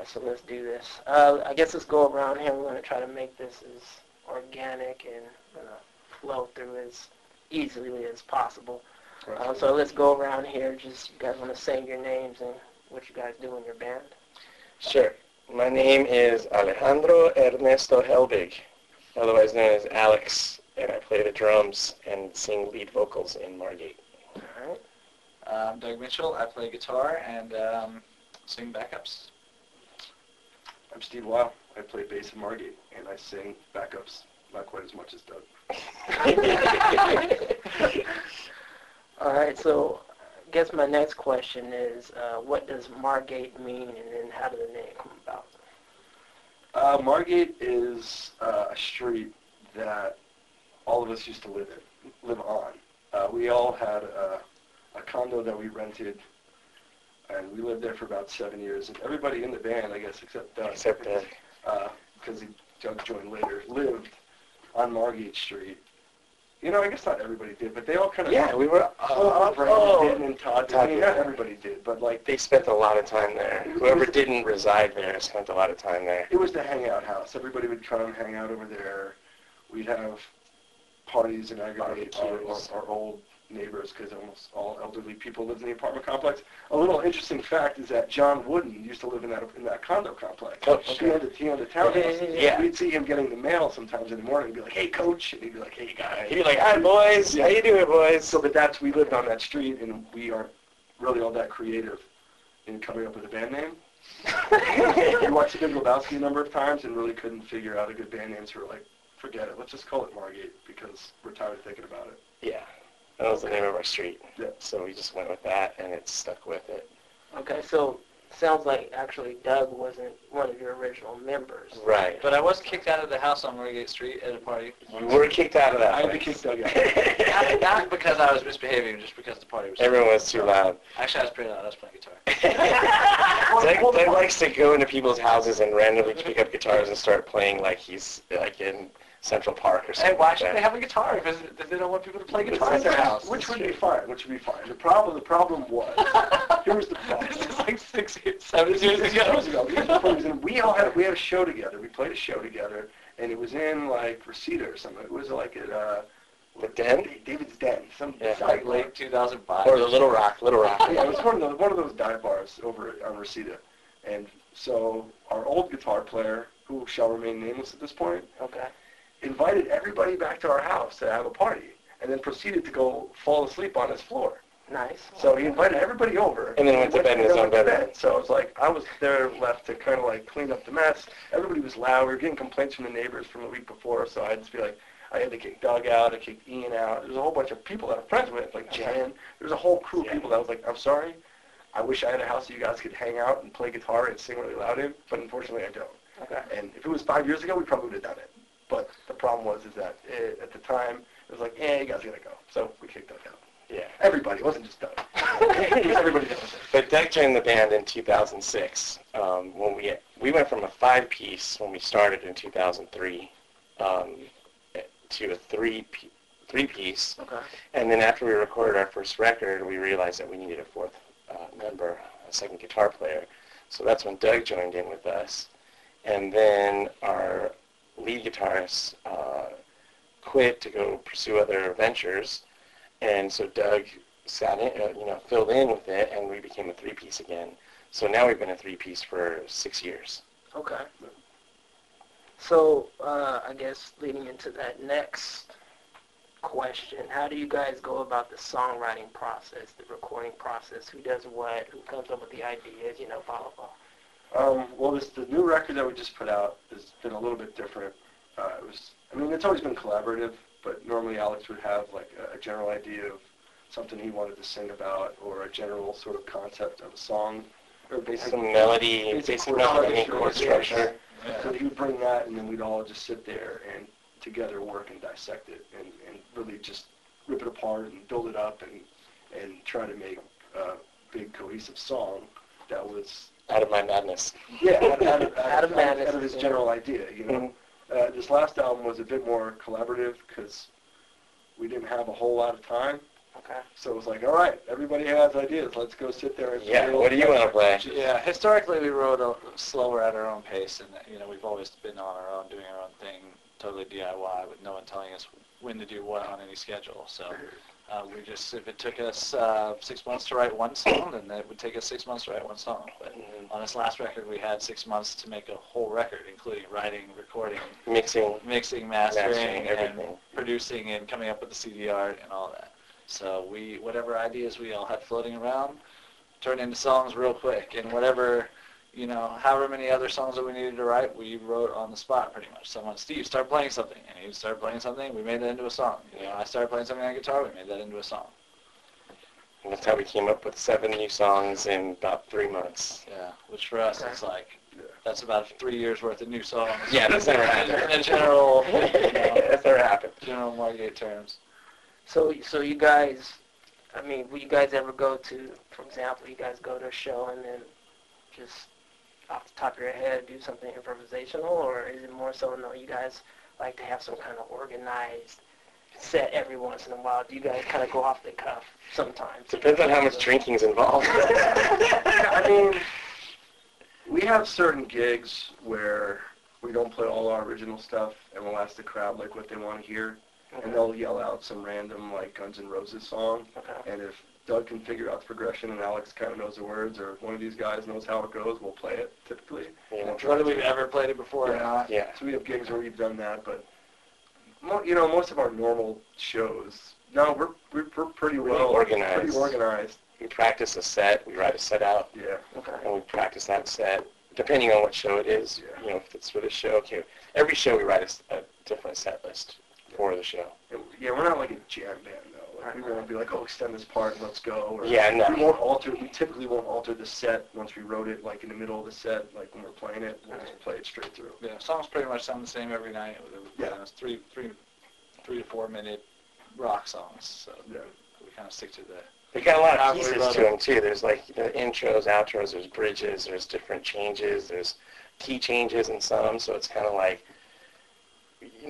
so let's do this. I guess let's go around here. We're going to try to make this as organic and flow through as easily as possible. So let's go around here. Just, you guys want to say your names and what you guys do in your band? Sure. My name is Alejandro Ernesto Helbig, otherwise known as Alex, and I play the drums and sing lead vocals in Margate. All right. I'm Doug Mitchell. I play guitar and sing backups. I'm Steve Weil. I play bass in Margate, and I sing backups, not quite as much as Doug. All right, so I guess my next question is, what does Margate mean, and then how did the name come about? Margate is a street that all of us used to live on. We all had a condo that we rented, and we lived there for about 7 years. And everybody in the band, I guess, except Doug, because Doug joined later, lived on Margate Street. You know, I guess not everybody did, but they all kind of... Yeah, we were... Brandon did and Todd did. I mean, not everybody did, but like... They spent a lot of time there. Whoever didn't reside there spent a lot of time there. It was the hangout house. Everybody would come hang out over there. We'd have parties and aggregate our old neighbors, because almost all elderly people lived in the apartment complex. A little interesting fact is that John Wooden used to live in that condo complex. Oh, he owned a townhouse. Yeah. We'd see him getting the mail sometimes in the morning and be like, "Hey, Coach," and he'd be like, "Hey, guys." He'd be like, "Hi, boys. How you doing, boys?" So, but we lived on that street, and we aren't really all that creative in coming up with a band name. We watched The Big Lebowski a number of times and really couldn't figure out a good band name, so we're like, forget it. Let's just call it Margate, because we're tired of thinking about it. Yeah. That was the name of our street. Yeah. So we just went with that, and it stuck with it. Okay, so sounds like actually Doug wasn't one of your original members. Right. But I was kicked out of the house on Margate Street at a party. We were kicked out of that I had to place. kick Doug out. Not because I was misbehaving, just because the party was... Everyone was too loud. Actually, I was pretty loud. I was playing guitar. Doug likes to go into people's houses and randomly pick up guitars and start playing like he's like in Central Park or something. Hey, why should they have a guitar if they don't want people to play guitar in their house? Which would be fine. The problem was, here was the problem. This is like 7 years ago. We had a show together. We played a show together, and it was in like Reseda or something. It was like at The Den? David's Den. Like late 2005. Or the Little Rock. Yeah, it was one of those dive bars over on Reseda. And so our old guitar player, who shall remain nameless at this point, invited everybody back to our house to have a party, and then proceeded to go fall asleep on his floor. Nice. So he invited everybody over. And then went to bed in his own bedroom. So it was like, I was there left to kind of like clean up the mess. Everybody was loud. We were getting complaints from the neighbors from the week before, so I'd just be like, I had to kick Doug out, I kicked Ian out. There was a whole bunch of people that I'm friends with, like Jen. There was a whole crew of people that was like, I'm sorry, I wish I had a house that you guys could hang out and play guitar and sing really loud in, but unfortunately I don't. Okay. And if it was 5 years ago, we probably would have done it. But the problem was that at the time, it was like, you guys gotta go. So we kicked Doug out. Yeah. Everybody. It wasn't just Doug. Everybody else. But Doug joined the band in 2006. When we went from a 5-piece when we started in 2003 to a three-piece. Okay. And then after we recorded our first record, we realized that we needed a fourth member, a second guitar player. So that's when Doug joined in with us. And then our lead guitarist quit to go pursue other ventures, and so Doug sat in, filled in with it, and we became a 3-piece again. So now we've been a 3-piece for 6 years. Okay. So I guess leading into that next question, how do you guys go about the songwriting process, the recording process? Who does what? Who comes up with the ideas? Blah blah blah. Well, the new record that we just put out has been a little bit different. It's always been collaborative, but normally Alex would have like a general idea of something he wanted to sing about, or a general sort of concept of a song, or basic melody, basic melody, chord structure. Yeah. So he would bring that, and then we'd all just sit there and together work and dissect it, and really just rip it apart and build it up, and try to make a big cohesive song that was out of my madness. Yeah, out of madness. Out of his general idea, This last album was a bit more collaborative because we didn't have a whole lot of time. Okay. So it was like, all right, everybody has ideas. Let's go sit there and Yeah, what do you want to play? Yeah, historically we wrote slower at our own pace, and we've always been on our own, doing our own thing, totally DIY, with no one telling us when to do what on any schedule. So we just, if it took us 6 months to write one song, then it would take us 6 months to write one song. But on this last record, we had 6 months to make a whole record, including writing, recording, Mixing, mastering, everything. and producing, and coming up with the CD art and all that. So whatever ideas we all had floating around turned into songs real quick, and whatever, however many other songs that we needed to write, we wrote on the spot pretty much. Steve, start playing something, and he started playing something, we made that into a song. I started playing something on guitar, we made that into a song. And that's how we came up with 7 new songs in about 3 months. Yeah, which for us is like, that's about 3 years worth of new songs. Yeah, that's never happened. In general, that's never happened. General Margate terms. So you guys, will you guys ever go to, for example, you guys go to a show and then just off the top of your head do something improvisational, or is it more so, no, you guys like to have some kind of organized set every once in a while? Do you guys kind of go off the cuff sometimes? Depends on how much drinking's involved. We have certain gigs where we don't play all our original stuff, and we'll ask the crowd like what they want to hear. And they'll yell out some random, like, Guns N' Roses song. Okay. And if Doug can figure out the progression and Alex kind of knows the words, or if one of these guys knows how it goes, we'll play it, typically. Yeah. Whether we've ever played it before or not. Yeah. So we have gigs where we've done that, but, most of our normal shows, no, we're pretty well organized. Pretty organized. We practice a set, we write a set out, and we practice that set, depending on what show it is. Yeah. If it's for the show, okay. Every show we write a different set list for the show. Yeah, we're not like a jam band, though. Like, we won't be like, extend this part and let's go. Or yeah, no. We typically won't alter the set once we wrote it, like in the middle of the set, like when we're playing it, we'll just play it straight through. Yeah, songs pretty much sound the same every night. It's 3 to 4 minute rock songs, so we kind of stick to that. They got a lot of pieces to them, too. There's like intros, outros, there's bridges, there's different changes, there's key changes in some, so it's kind of like,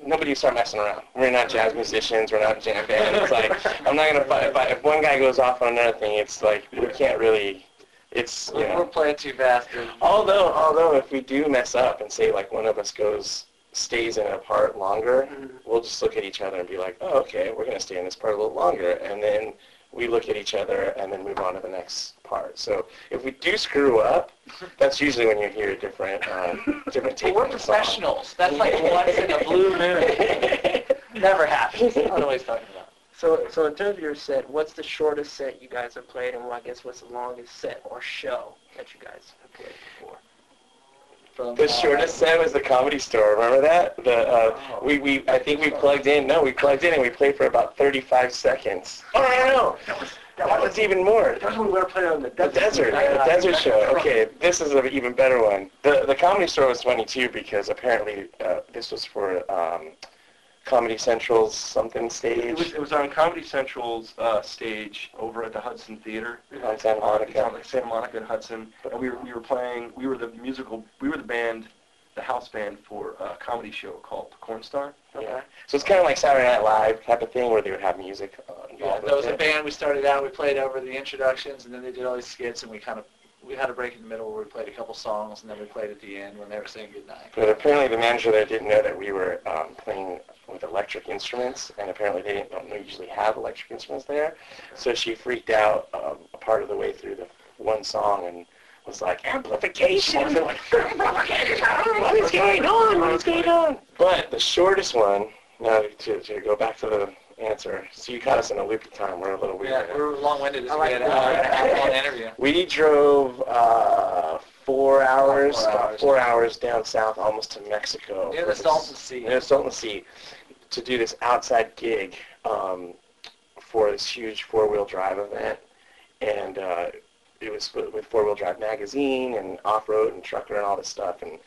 nobody start messing around. We're not jazz musicians. We're not a jam band. It's like, I'm not going to fight. If one guy goes off on another thing, it's like, we can't really, it's, We're playing too fast. Although if we do mess up and say, like, one of us stays in a part longer, we'll just look at each other and be like, oh, okay, we're going to stay in this part a little longer. And then we look at each other and then move on to the next part. So if we do screw up, that's usually when you hear a different take. We're professionals. That's like once in a blue moon. Never happens. I don't know what he's talking about. So in terms of your set, what's the shortest set you guys have played, and what's the longest set or show that you guys have played before? The shortest set was the Comedy Store. Remember that? I think we plugged in. No, we plugged in and we played for about 35 seconds. Oh no! That was even more. That's when we were playing on the desert show. Okay, this is an even better one. The Comedy Store was funny too because apparently this was for Comedy Central's something stage. It was on Comedy Central's stage over at the Hudson Theater on Santa Monica. On Santa Monica and Hudson, and we were playing. We were the band, the house band for a comedy show called Corn Star. Yeah. So it's kind of like Saturday Night Live type of thing where they would have music involved. Yeah, that was a band. We started out. We played over the introductions, and then they did all these skits, and we had a break in the middle where we played a couple songs, and then we played at the end when they were saying goodnight. But apparently the manager there didn't know that we were playing with electric instruments, and apparently they don't usually have electric instruments there. So she freaked out a part of the way through the one song and was like, amplification! What is going on? What is going on? But the shortest one, now to go back to the answer, so you caught us in a loopy time. We're a little weird. Yeah, we're long-winded. We had an hour and a half long interview. We drove 4 hours down south, almost to Mexico. Near the Salton Sea. Near the Salton Sea, to do this outside gig for this huge four-wheel drive event, and it was with Four Wheel Drive magazine and off-road and trucker and all this stuff, and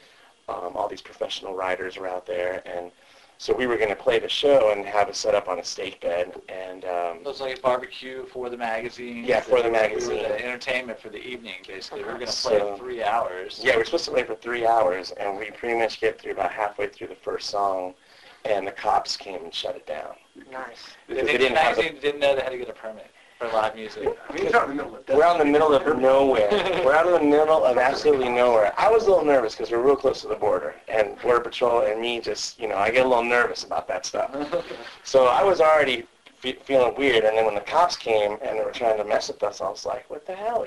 all these professional riders were out there, and so we were going to play the show and have it set up on a stake bed, and it was like a barbecue for the magazine. Yeah, for the magazine. We were the entertainment for the evening, basically. We were going to play 3 hours. Yeah, we were supposed to play for 3 hours, and we pretty much get through about halfway through the first song, and the cops came and shut it down. Nice. The magazine didn't know they had to get a permit. for live music. I mean, it's out in the middle of We're out in the middle of nowhere. We're out in the middle of absolutely nowhere. I was a little nervous because we're real close to the border, and Border Patrol and me just, I get a little nervous about that stuff. So I was already feeling weird, and then when the cops came and they were trying to mess with us, I was like, what the hell,